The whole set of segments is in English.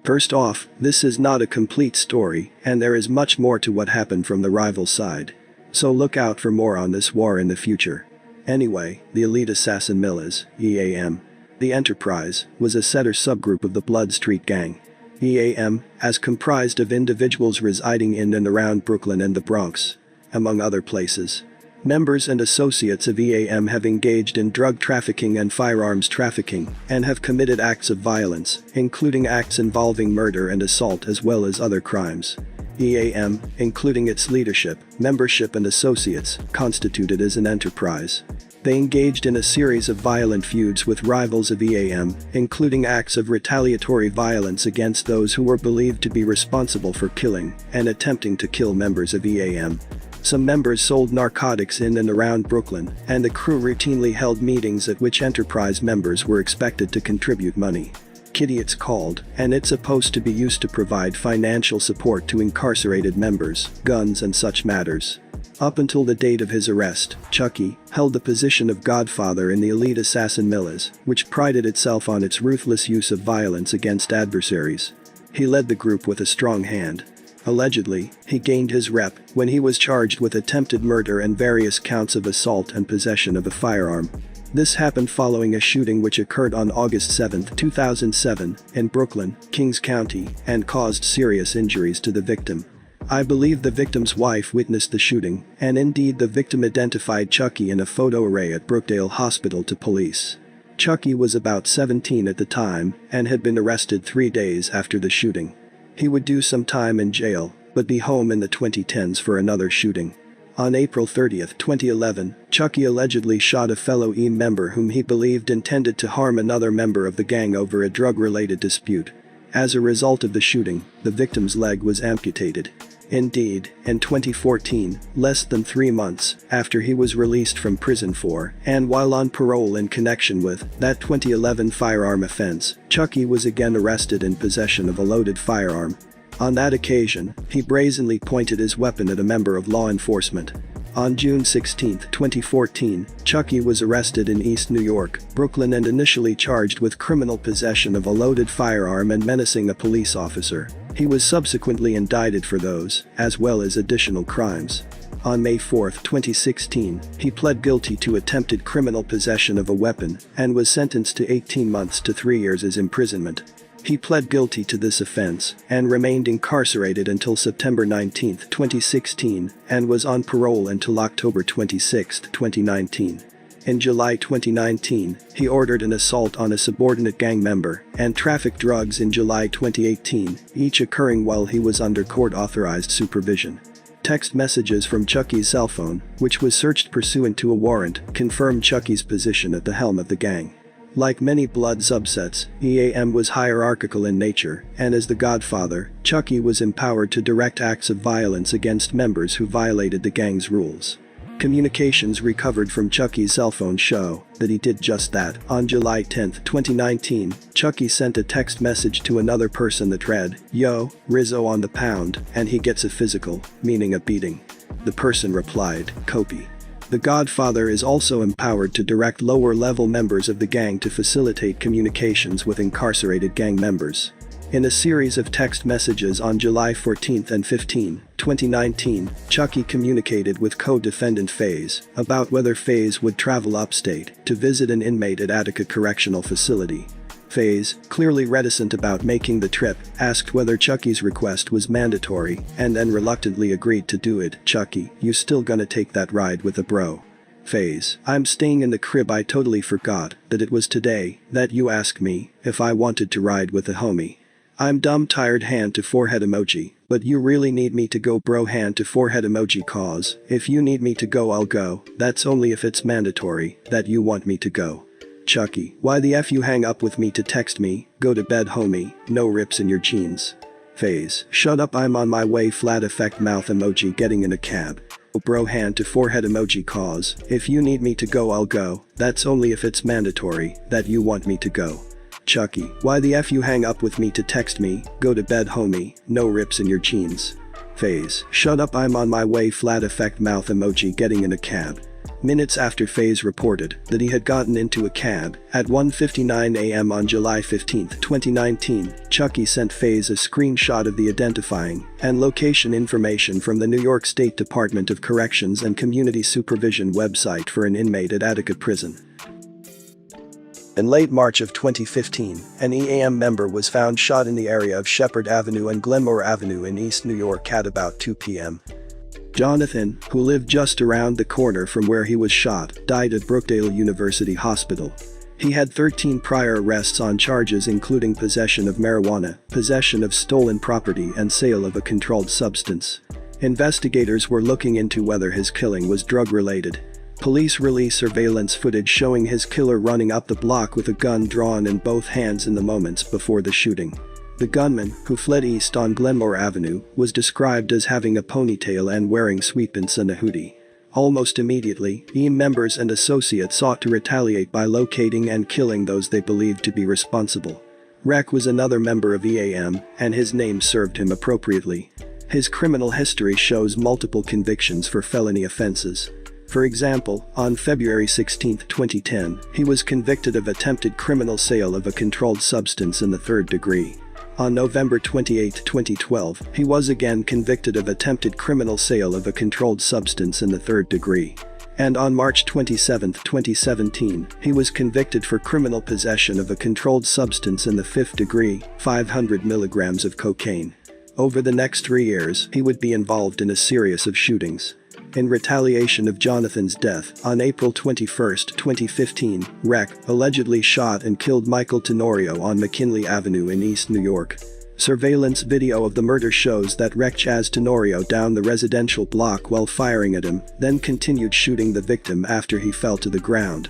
First off, this is not a complete story, and there is much more to what happened from the rival side. So look out for more on this war in the future. Anyway, the elite assassin Millis, EAM. The Enterprise was a setter subgroup of the Blood Street Gang. EAM, as comprised of individuals residing in and around Brooklyn and the Bronx, among other places. Members and associates of EAM have engaged in drug trafficking and firearms trafficking, and have committed acts of violence, including acts involving murder and assault as well as other crimes. EAM, including its leadership, membership and associates, constituted as an enterprise. They engaged in a series of violent feuds with rivals of EAM, including acts of retaliatory violence against those who were believed to be responsible for killing and attempting to kill members of EAM. Some members sold narcotics in and around Brooklyn, and the crew routinely held meetings at which Enterprise members were expected to contribute money. Kitty it's called, and it's supposed to be used to provide financial support to incarcerated members, GUNZ and such matters. Up until the date of his arrest, Chucky held the position of godfather in the elite assassin Millis, which prided itself on its ruthless use of violence against adversaries. He led the group with a strong hand. Allegedly, he gained his rep when he was charged with attempted murder and various counts of assault and possession of a firearm. This happened following a shooting which occurred on August 7, 2007, in Brooklyn, Kings County, and caused serious injuries to the victim. I believe the victim's wife witnessed the shooting, and indeed the victim identified Chucky in a photo array at Brookdale Hospital to police. Chucky was about 17 at the time and had been arrested 3 days after the shooting. He would do some time in jail, but be home in the 2010s for another shooting. On April 30, 2011, Chucky allegedly shot a fellow EAM member whom he believed intended to harm another member of the gang over a drug-related dispute. As a result of the shooting, the victim's leg was amputated. Indeed, in 2014, less than 3 months after he was released from prison for, and while on parole in connection with, that 2011 firearm offense, Chucky was again arrested in possession of a loaded firearm. On that occasion, he brazenly pointed his weapon at a member of law enforcement. On June 16, 2014, Chucky was arrested in East New York, Brooklyn and initially charged with criminal possession of a loaded firearm and menacing a police officer. He was subsequently indicted for those, as well as additional crimes. On May 4, 2016, he pled guilty to attempted criminal possession of a weapon and was sentenced to 18 months to 3 years' imprisonment. He pled guilty to this offense and remained incarcerated until September 19, 2016, and was on parole until October 26, 2019. In July 2019, he ordered an assault on a subordinate gang member and trafficked drugs in July 2018, each occurring while he was under court-authorized supervision. Text messages from Chucky's cell phone, which was searched pursuant to a warrant, confirmed Chucky's position at the helm of the gang. Like many blood subsets, EAM was hierarchical in nature, and as the godfather, Chucky was empowered to direct acts of violence against members who violated the gang's rules. Communications recovered from Chucky's cell phone show that he did just that. On July 10, 2019, Chucky sent a text message to another person that read, "Yo, Rizzo on the pound, and he gets a physical," meaning a beating. The person replied, "Copy." The Godfather is also empowered to direct lower-level members of the gang to facilitate communications with incarcerated gang members. In a series of text messages on July 14 and 15, 2019, Chucky communicated with co-defendant FaZe about whether FaZe would travel upstate to visit an inmate at Attica Correctional Facility. FaZe, clearly reticent about making the trip, asked whether Chucky's request was mandatory and then reluctantly agreed to do it. "Chucky, you still gonna take that ride with a bro?" FaZe, "I'm staying in the crib. I totally forgot that it was today that you asked me if I wanted to ride with a homie. I'm dumb tired hand to forehead emoji, but you really need me to go bro hand to forehead emoji cause if you need me to go I'll go, that's only if it's mandatory that you want me to go." Chucky, "Why the F you hang up with me to text me, go to bed homie, no rips in your jeans." FaZe, "Shut up I'm on my way flat effect mouth emoji getting in a cab. Bro hand to forehead emoji cause if you need me to go I'll go, that's only if it's mandatory that you want me to go." Chucky, "Why the F you hang up with me to text me, go to bed homie, no rips in your jeans." FaZe, "Shut up I'm on my way flat effect mouth emoji getting in a cab. Minutes after Faze reported that he had gotten into a cab at 1:59 a.m. on July 15, 2019, Chucky sent Faze a screenshot of the identifying and location information from the New York State Department of Corrections and Community Supervision website for an inmate at Attica Prison. In late March of 2015, an EAM member was found shot in the area of Shepherd Avenue and Glenmore Avenue in East New York at about 2 p.m. Jonathan, who lived just around the corner from where he was shot, died at Brookdale University Hospital. He had 13 prior arrests on charges including possession of marijuana, possession of stolen property and sale of a controlled substance. Investigators were looking into whether his killing was drug-related. Police released surveillance footage showing his killer running up the block with a gun drawn in both hands in the moments before the shooting. The gunman, who fled east on Glenmore Avenue, was described as having a ponytail and wearing sweatpants and a hoodie. Almost immediately, EAM members and associates sought to retaliate by locating and killing those they believed to be responsible. Rec was another member of EAM, and his name served him appropriately. His criminal history shows multiple convictions for felony offenses. For example, on February 16, 2010, he was convicted of attempted criminal sale of a controlled substance in the third degree. On November 28, 2012, he was again convicted of attempted criminal sale of a controlled substance in the third degree. And on March 27, 2017, he was convicted for criminal possession of a controlled substance in the fifth degree, 500 milligrams of cocaine. Over the next 3 years, he would be involved in a series of shootings. In retaliation of Jonathan's death, on April 21, 2015, Rec allegedly shot and killed Michael Tenorio on McKinley Avenue in East New York. Surveillance video of the murder shows that Rec chased Tenorio down the residential block while firing at him, then continued shooting the victim after he fell to the ground.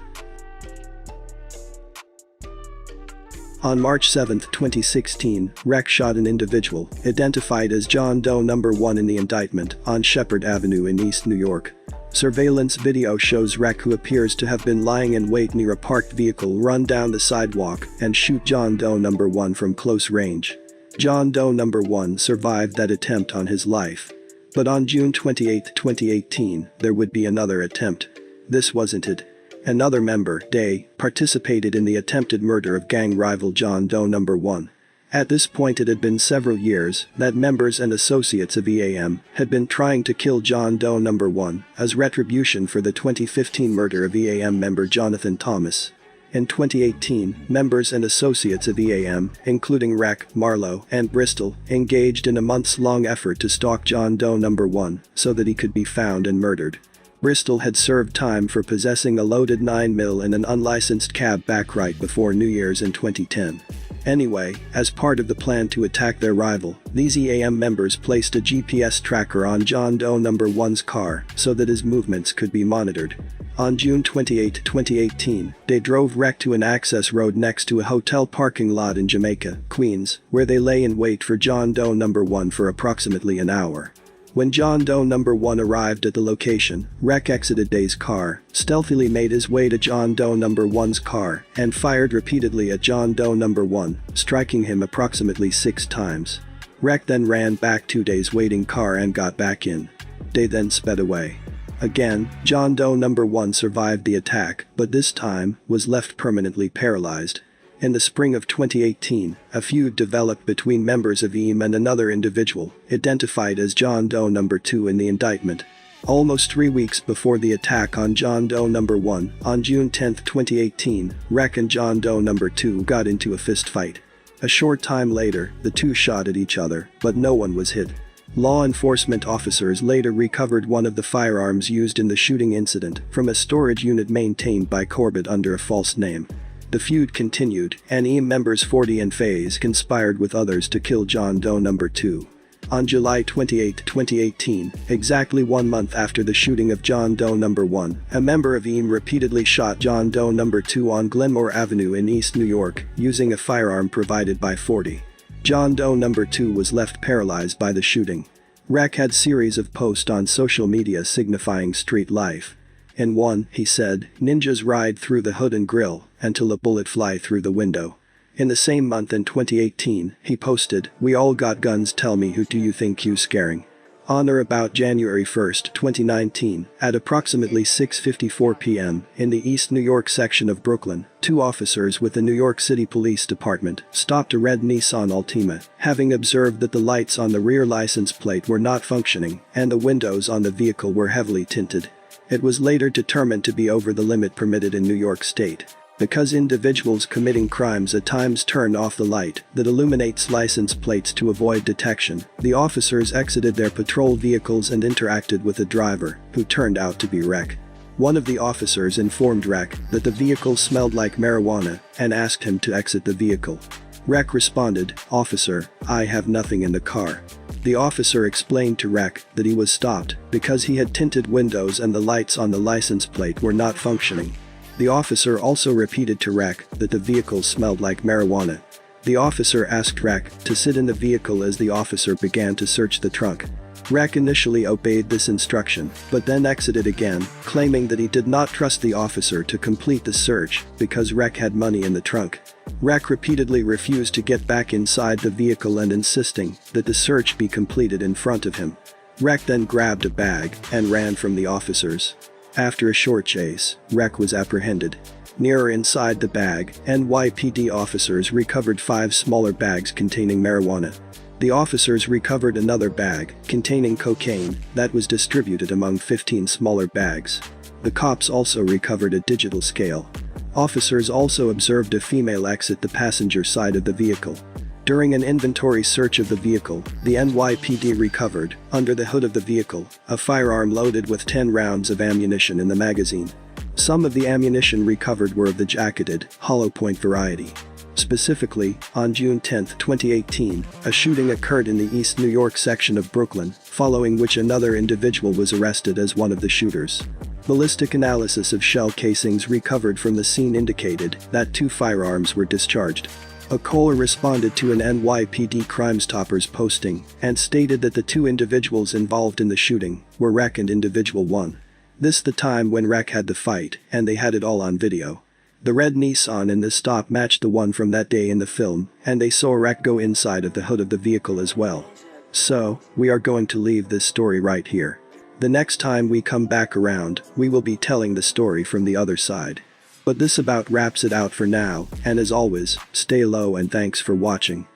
On March 7, 2016, Rec shot an individual, identified as John Doe No. 1 in the indictment, on Shepherd Avenue in East New York. Surveillance video shows Rec, who appears to have been lying in wait near a parked vehicle, run down the sidewalk and shoot John Doe No. 1 from close range. John Doe No. 1 survived that attempt on his life. But on June 28, 2018, there would be another attempt. This wasn't it. Another member, Day, participated in the attempted murder of gang rival John Doe No. 1. At this point it had been several years that members and associates of EAM had been trying to kill John Doe No. 1 as retribution for the 2015 murder of EAM member Jonathan Thomas. In 2018, members and associates of EAM, including Rec, Marlowe, and Bristol, engaged in a months-long effort to stalk John Doe No. 1 so that he could be found and murdered. Bristol had served time for possessing a loaded 9mm in an unlicensed cab back right before New Year's in 2010. Anyway, as part of the plan to attack their rival, these EAM members placed a GPS tracker on John Doe No. 1's car so that his movements could be monitored. On June 28, 2018, they drove Rec to an access road next to a hotel parking lot in Jamaica, Queens, where they lay in wait for John Doe No. 1 for approximately an hour. When John Doe No. 1 arrived at the location, Rec exited Day's car, stealthily made his way to John Doe No. 1's car, and fired repeatedly at John Doe No. 1, striking him approximately 6 times. Rec then ran back to Day's waiting car and got back in. Day then sped away. Again, John Doe No. 1 survived the attack, but this time was left permanently paralyzed. In the spring of 2018, a feud developed between members of EAM and another individual, identified as John Doe No. 2 in the indictment. Almost 3 weeks before the attack on John Doe No. 1, on June 10, 2018, Rec and John Doe No. 2 got into a fistfight. A short time later, the two shot at each other, but no one was hit. Law enforcement officers later recovered one of the firearms used in the shooting incident from a storage unit maintained by Corbett under a false name. The feud continued, and EAM members Forty and Faze conspired with others to kill John Doe No. 2. On July 28, 2018, exactly 1 month after the shooting of John Doe No. 1, a member of EAM repeatedly shot John Doe No. 2 on Glenmore Avenue in East New York, using a firearm provided by Forty. John Doe No. 2 was left paralyzed by the shooting. Rec had series of posts on social media signifying street life. In one, he said, "Ninjas ride through the hood and grill until a bullet fly through the window." In the same month in 2018, he posted, "We all got guns, tell me who do you think you scaring?" On or about January 1, 2019, at approximately 6:54 p.m. in the East New York section of Brooklyn, two officers with the New York City Police Department stopped a red Nissan Altima, having observed that the lights on the rear license plate were not functioning and the windows on the vehicle were heavily tinted. It was later determined to be over the limit permitted in New York State. Because individuals committing crimes at times turn off the light that illuminates license plates to avoid detection, the officers exited their patrol vehicles and interacted with the driver, who turned out to be Rek. One of the officers informed Rek that the vehicle smelled like marijuana and asked him to exit the vehicle. Rek responded, "Officer, I have nothing in the car." The officer explained to Rek that he was stopped because he had tinted windows and the lights on the license plate were not functioning. The officer also repeated to Rek that the vehicle smelled like marijuana. The officer asked Rek to sit in the vehicle as the officer began to search the trunk. Rek initially obeyed this instruction, but then exited again, claiming that he did not trust the officer to complete the search because Rek had money in the trunk. Rek repeatedly refused to get back inside the vehicle and insisting that the search be completed in front of him. Rek then grabbed a bag and ran from the officers. After a short chase, Rek was apprehended. Nearer inside the bag, NYPD officers recovered 5 smaller bags containing marijuana. The officers recovered another bag containing cocaine that was distributed among 15 smaller bags. The cops also recovered a digital scale. Officers also observed a female exit the passenger side of the vehicle. During an inventory search of the vehicle, the NYPD recovered, under the hood of the vehicle, a firearm loaded with 10 rounds of ammunition in the magazine. Some of the ammunition recovered were of the jacketed, hollow point variety. Specifically, on June 10, 2018, a shooting occurred in the East New York section of Brooklyn, following which another individual was arrested as one of the shooters. Ballistic analysis of shell casings recovered from the scene indicated that 2 firearms were discharged. A caller responded to an NYPD Crime Stoppers posting and stated that the 2 individuals involved in the shooting were Rek and Individual 1. This the time when Rek had the fight, and they had it all on video. The red Nissan in this stop matched the one from that day in the film, and they saw Rek go inside of the hood of the vehicle as well. So, we are going to leave this story right here. The next time we come back around, we will be telling the story from the other side. But this about wraps it out for now, and as always, stay low and thanks for watching.